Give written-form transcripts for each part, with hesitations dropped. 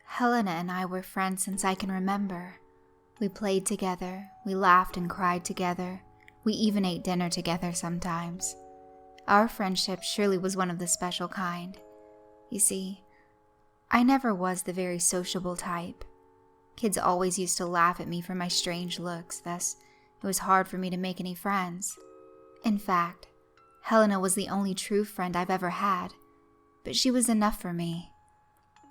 Helena and I were friends since I can remember. We played together, we laughed and cried together, we even ate dinner together sometimes. Our friendship surely was one of the special kind. You see, I never was the very sociable type. Kids always used to laugh at me for my strange looks, thus it was hard for me to make any friends. In fact, Helena was the only true friend I've ever had, but she was enough for me.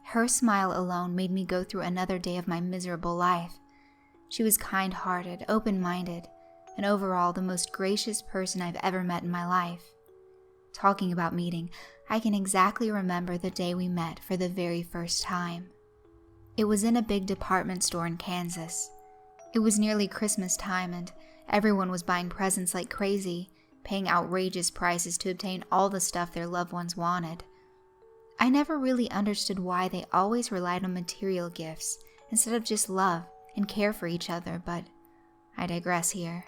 Her smile alone made me go through another day of my miserable life. She was kind-hearted, open-minded, and overall the most gracious person I've ever met in my life. Talking about meeting, I can exactly remember the day we met for the very first time. It was in a big department store in Kansas. It was nearly Christmas time and everyone was buying presents like crazy, paying outrageous prices to obtain all the stuff their loved ones wanted. I never really understood why they always relied on material gifts instead of just love and care for each other, but I digress here.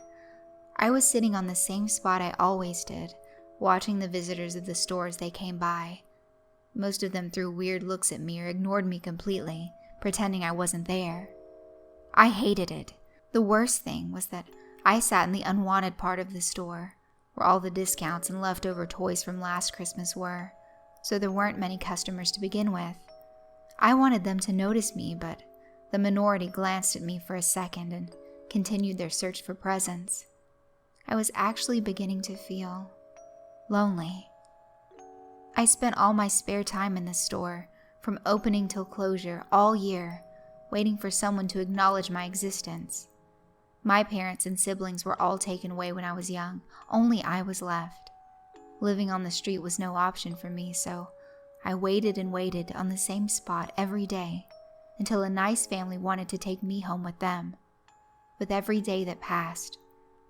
I was sitting on the same spot I always did, watching the visitors of the store as they came by. Most of them threw weird looks at me or ignored me completely, pretending I wasn't there. I hated it. The worst thing was that I sat in the unwanted part of the store, where all the discounts and leftover toys from last Christmas were, so there weren't many customers to begin with. I wanted them to notice me, but the minority glanced at me for a second and continued their search for presents. I was actually beginning to feel lonely. I spent all my spare time in the store, from opening till closure, all year, waiting for someone to acknowledge my existence. My parents and siblings were all taken away when I was young. Only I was left. Living on the street was no option for me, so I waited and waited on the same spot every day until a nice family wanted to take me home with them. With every day that passed,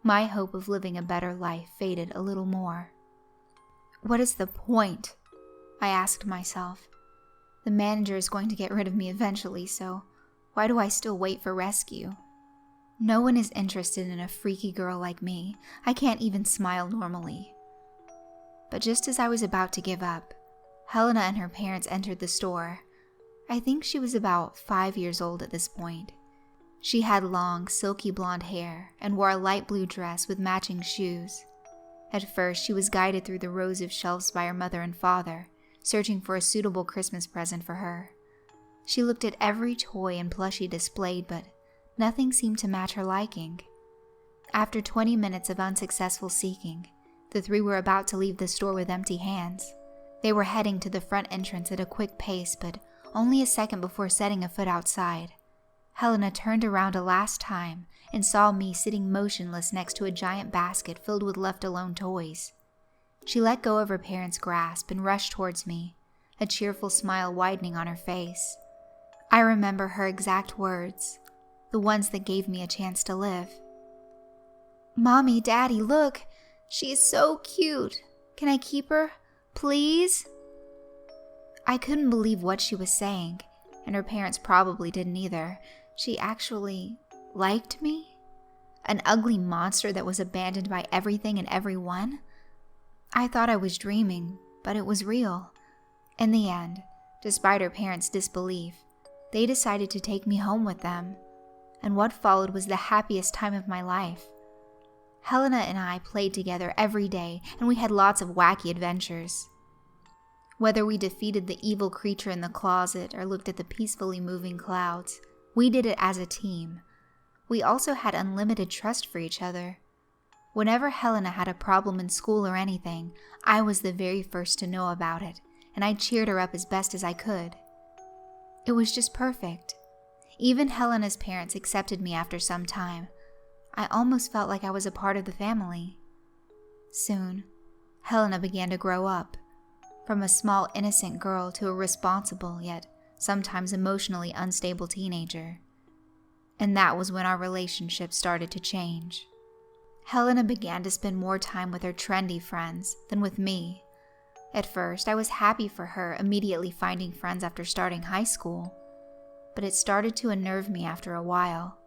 my hope of living a better life faded a little more. What is the point? I asked myself. The manager is going to get rid of me eventually, so why do I still wait for rescue? No one is interested in a freaky girl like me. I can't even smile normally. But just as I was about to give up, Helena and her parents entered the store. I think she was about 5 years old at this point. She had long, silky blonde hair and wore a light blue dress with matching shoes. At first, she was guided through the rows of shelves by her mother and father, searching for a suitable Christmas present for her. She looked at every toy and plushie displayed, but nothing seemed to match her liking. After 20 minutes of unsuccessful seeking, the three were about to leave the store with empty hands. They were heading to the front entrance at a quick pace, but only a second before setting a foot outside, Helena turned around a last time and saw me sitting motionless next to a giant basket filled with left-alone toys. She let go of her parents' grasp and rushed towards me, a cheerful smile widening on her face. I remember her exact words, the ones that gave me a chance to live. "Mommy, Daddy, look! She is so cute! Can I keep her? Please?" I couldn't believe what she was saying, and her parents probably didn't either. She actually liked me? An ugly monster that was abandoned by everything and everyone? I thought I was dreaming, but it was real. In the end, despite her parents' disbelief, they decided to take me home with them, and what followed was the happiest time of my life. Helena and I played together every day, and we had lots of wacky adventures. Whether we defeated the evil creature in the closet or looked at the peacefully moving clouds, we did it as a team. We also had unlimited trust for each other. Whenever Helena had a problem in school or anything, I was the very first to know about it, and I cheered her up as best as I could. It was just perfect. Even Helena's parents accepted me after some time. I almost felt like I was a part of the family. Soon, Helena began to grow up, from a small innocent girl to a responsible yet sometimes emotionally unstable teenager. And that was when our relationship started to change. Helena began to spend more time with her trendy friends than with me. At first, I was happy for her immediately finding friends after starting high school, but it started to unnerve me after a while.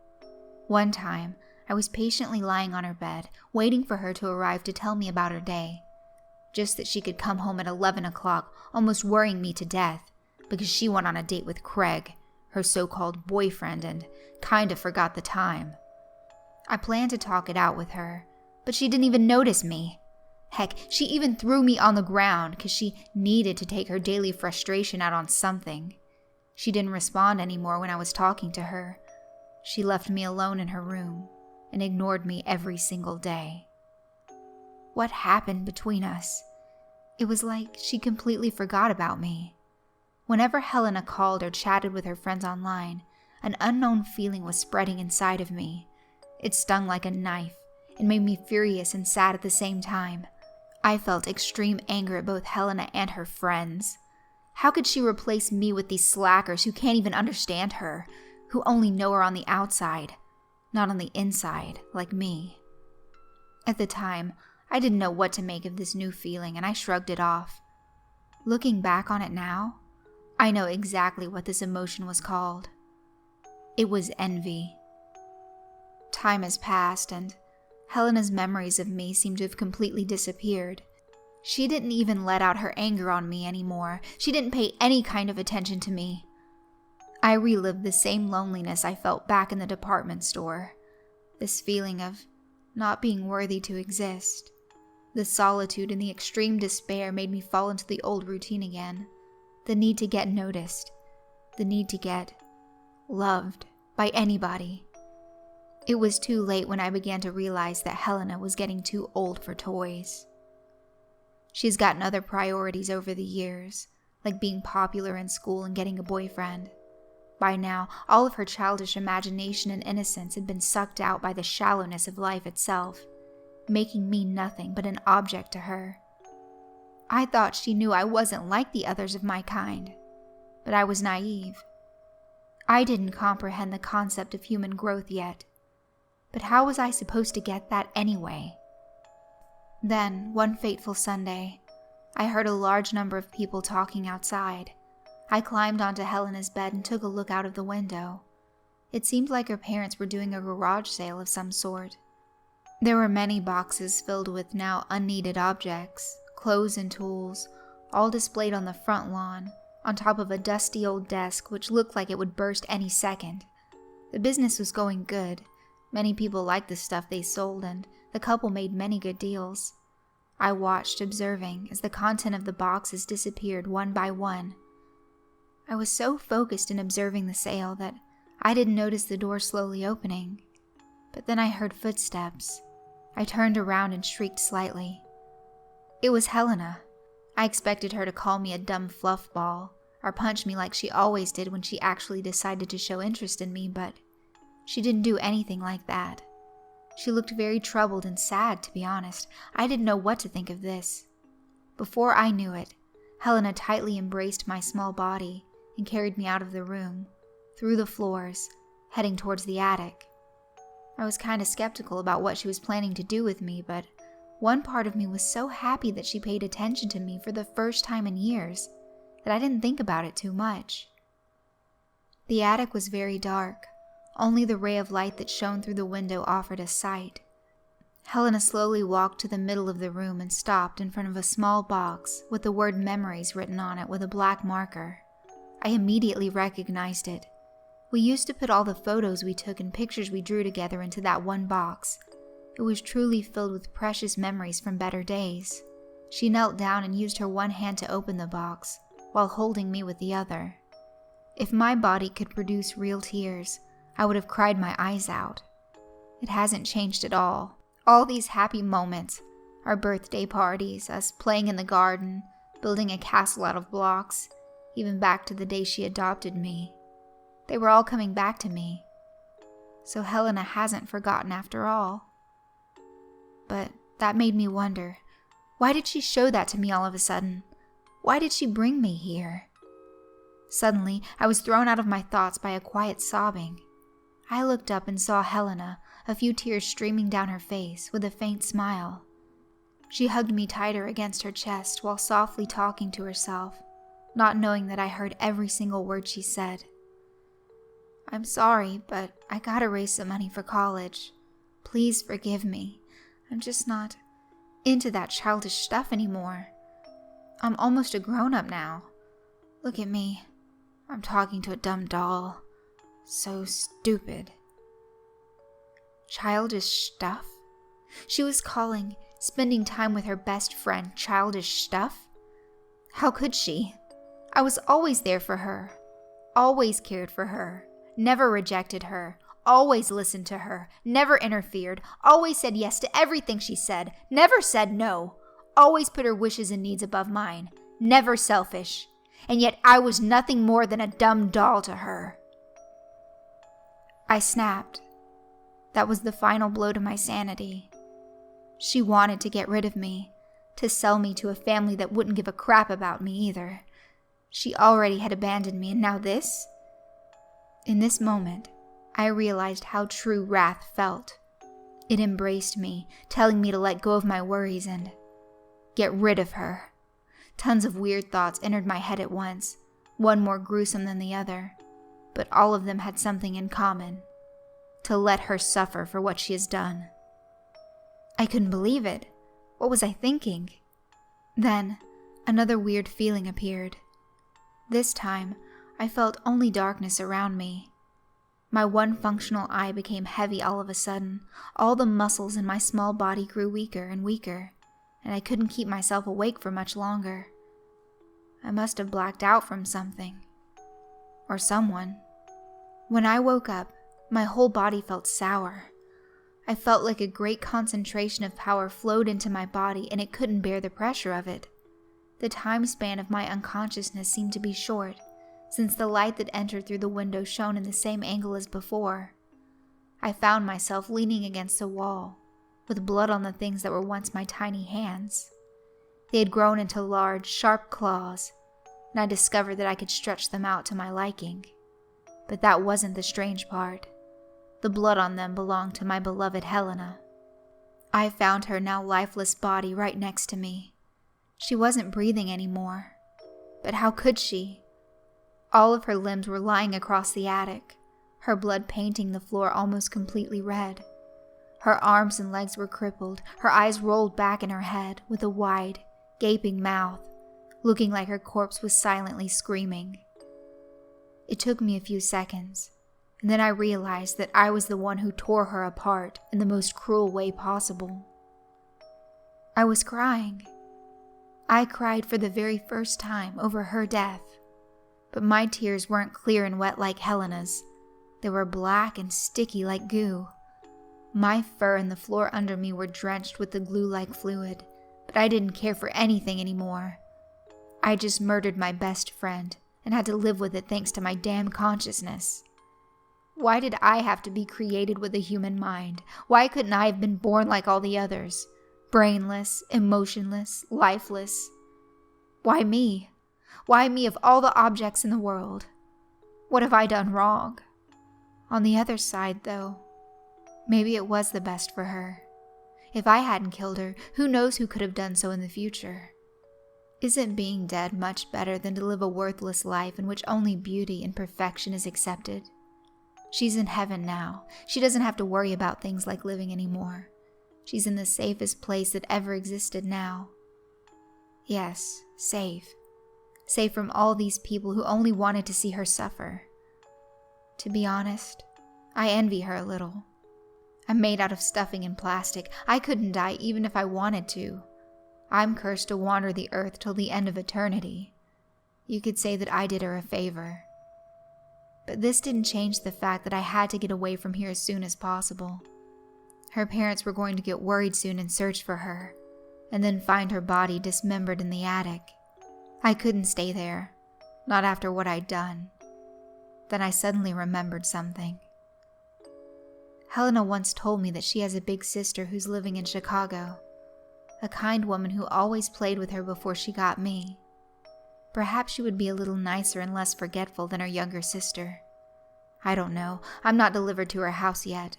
One time, I was patiently lying on her bed, waiting for her to arrive to tell me about her day, just that she could come home at 11 o'clock, almost worrying me to death, because she went on a date with Craig, her so-called boyfriend, and kinda forgot the time. I planned to talk it out with her, but she didn't even notice me. Heck, she even threw me on the ground because she needed to take her daily frustration out on something. She didn't respond anymore when I was talking to her. She left me alone in her room and ignored me every single day. What happened between us? It was like she completely forgot about me. Whenever Helena called or chatted with her friends online, an unknown feeling was spreading inside of me. It stung like a knife and made me furious and sad at the same time. I felt extreme anger at both Helena and her friends. How could she replace me with these slackers who can't even understand her, who only know her on the outside, not on the inside, like me? At the time, I didn't know what to make of this new feeling, and I shrugged it off. Looking back on it now, I know exactly what this emotion was called. It was envy. Time has passed, and Helena's memories of me seem to have completely disappeared. She didn't even let out her anger on me anymore. She didn't pay any kind of attention to me. I relived the same loneliness I felt back in the department store. This feeling of not being worthy to exist. The solitude and the extreme despair made me fall into the old routine again. The need to get noticed. The need to get loved by anybody. It was too late when I began to realize that Helena was getting too old for toys. She's gotten other priorities over the years, like being popular in school and getting a boyfriend. By now, all of her childish imagination and innocence had been sucked out by the shallowness of life itself, making me nothing but an object to her. I thought she knew I wasn't like the others of my kind, but I was naive. I didn't comprehend the concept of human growth yet. But how was I supposed to get that anyway? Then, one fateful Sunday, I heard a large number of people talking outside. I climbed onto Helena's bed and took a look out of the window. It seemed like her parents were doing a garage sale of some sort. There were many boxes filled with now unneeded objects, clothes and tools, all displayed on the front lawn, on top of a dusty old desk which looked like it would burst any second. The business was going good. Many people liked the stuff they sold, and the couple made many good deals. I watched, observing, as the content of the boxes disappeared one by one. I was so focused in observing the sale that I didn't notice the door slowly opening. But then I heard footsteps. I turned around and shrieked slightly. It was Helena. I expected her to call me a dumb fluff ball, or punch me like she always did when she actually decided to show interest in me, but she didn't do anything like that. She looked very troubled and sad, to be honest. I didn't know what to think of this. Before I knew it, Helena tightly embraced my small body and carried me out of the room, through the floors, heading towards the attic. I was kind of skeptical about what she was planning to do with me, but one part of me was so happy that she paid attention to me for the first time in years that I didn't think about it too much. The attic was very dark. Only the ray of light that shone through the window offered us sight. Helena slowly walked to the middle of the room and stopped in front of a small box with the word memories written on it with a black marker. I immediately recognized it. We used to put all the photos we took and pictures we drew together into that one box. It was truly filled with precious memories from better days. She knelt down and used her one hand to open the box, while holding me with the other. If my body could produce real tears, I would have cried my eyes out. It hasn't changed at all. All these happy moments, our birthday parties, us playing in the garden, building a castle out of blocks, even back to the day she adopted me. They were all coming back to me. So Helena hasn't forgotten after all. But that made me wonder, why did she show that to me all of a sudden? Why did she bring me here? Suddenly, I was thrown out of my thoughts by a quiet sobbing. I looked up and saw Helena, a few tears streaming down her face with a faint smile. She hugged me tighter against her chest while softly talking to herself, not knowing that I heard every single word she said. "I'm sorry, but I gotta raise some money for college. Please forgive me. I'm just not into that childish stuff anymore. I'm almost a grown-up now. Look at me. I'm talking to a dumb doll. So stupid." Childish stuff? She was calling spending time with her best friend childish stuff? How could she? I was always there for her. Always cared for her. Never rejected her. Always listened to her. Never interfered. Always said yes to everything she said. Never said no. Always put her wishes and needs above mine. Never selfish. And yet I was nothing more than a dumb doll to her. I snapped. That was the final blow to my sanity. She wanted to get rid of me, to sell me to a family that wouldn't give a crap about me either. She already had abandoned me, and now this? In this moment, I realized how true wrath felt. It embraced me, telling me to let go of my worries and get rid of her. Tons of weird thoughts entered my head at once, one more gruesome than the other, but all of them had something in common: to let her suffer for what she has done. I couldn't believe it. What was I thinking? Then, another weird feeling appeared. This time, I felt only darkness around me. My one functional eye became heavy all of a sudden. All the muscles in my small body grew weaker and weaker, and I couldn't keep myself awake for much longer. I must have blacked out from something. Or someone. When I woke up, my whole body felt sour. I felt like a great concentration of power flowed into my body and it couldn't bear the pressure of it. The time span of my unconsciousness seemed to be short, since the light that entered through the window shone in the same angle as before. I found myself leaning against a wall, with blood on the things that were once my tiny hands. They had grown into large, sharp claws, and I discovered that I could stretch them out to my liking. But that wasn't the strange part. The blood on them belonged to my beloved Helena. I found her now lifeless body right next to me. She wasn't breathing anymore. But how could she? All of her limbs were lying across the attic, her blood painting the floor almost completely red. Her arms and legs were crippled, her eyes rolled back in her head with a wide, gaping mouth, looking like her corpse was silently screaming. It took me a few seconds, and then I realized that I was the one who tore her apart in the most cruel way possible. I was crying. I cried for the very first time over her death, but my tears weren't clear and wet like Helena's. They were black and sticky like goo. My fur and the floor under me were drenched with the glue-like fluid, but I didn't care for anything anymore. I just murdered my best friend and had to live with it thanks to my damn consciousness. Why did I have to be created with a human mind? Why couldn't I have been born like all the others? Brainless, emotionless, lifeless. Why me? Why me of all the objects in the world? What have I done wrong? On the other side, though, maybe it was the best for her. If I hadn't killed her, who knows who could have done so in the future? Isn't being dead much better than to live a worthless life in which only beauty and perfection is accepted? She's in heaven now. She doesn't have to worry about things like living anymore. She's in the safest place that ever existed now. Yes, safe. Safe from all these people who only wanted to see her suffer. To be honest, I envy her a little. I'm made out of stuffing and plastic. I couldn't die even if I wanted to. I'm cursed to wander the earth till the end of eternity. You could say that I did her a favor. But this didn't change the fact that I had to get away from here as soon as possible. Her parents were going to get worried soon and search for her, and then find her body dismembered in the attic. I couldn't stay there, not after what I'd done. Then I suddenly remembered something. Helena once told me that she has a big sister who's living in Chicago, a kind woman who always played with her before she got me. Perhaps she would be a little nicer and less forgetful than her younger sister. I don't know. I'm not delivered to her house yet.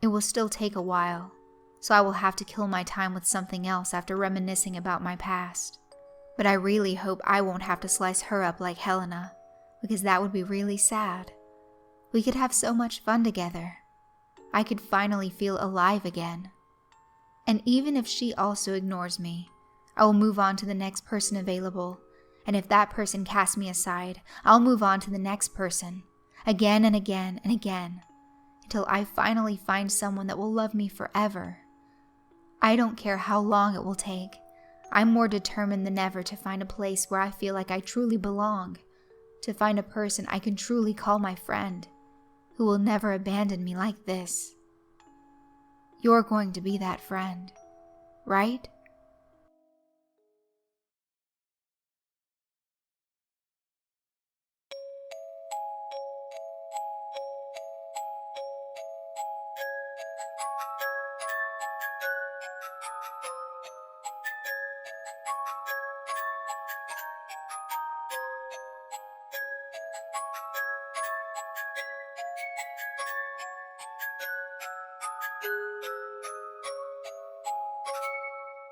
It will still take a while, so I will have to kill my time with something else after reminiscing about my past. But I really hope I won't have to slice her up like Helena, because that would be really sad. We could have so much fun together. I could finally feel alive again. And even if she also ignores me, I will move on to the next person available, and if that person casts me aside, I'll move on to the next person, again and again and again, until I finally find someone that will love me forever. I don't care how long it will take. I'm more determined than ever to find a place where I feel like I truly belong, to find a person I can truly call my friend, who will never abandon me like this. You're going to be that friend, right?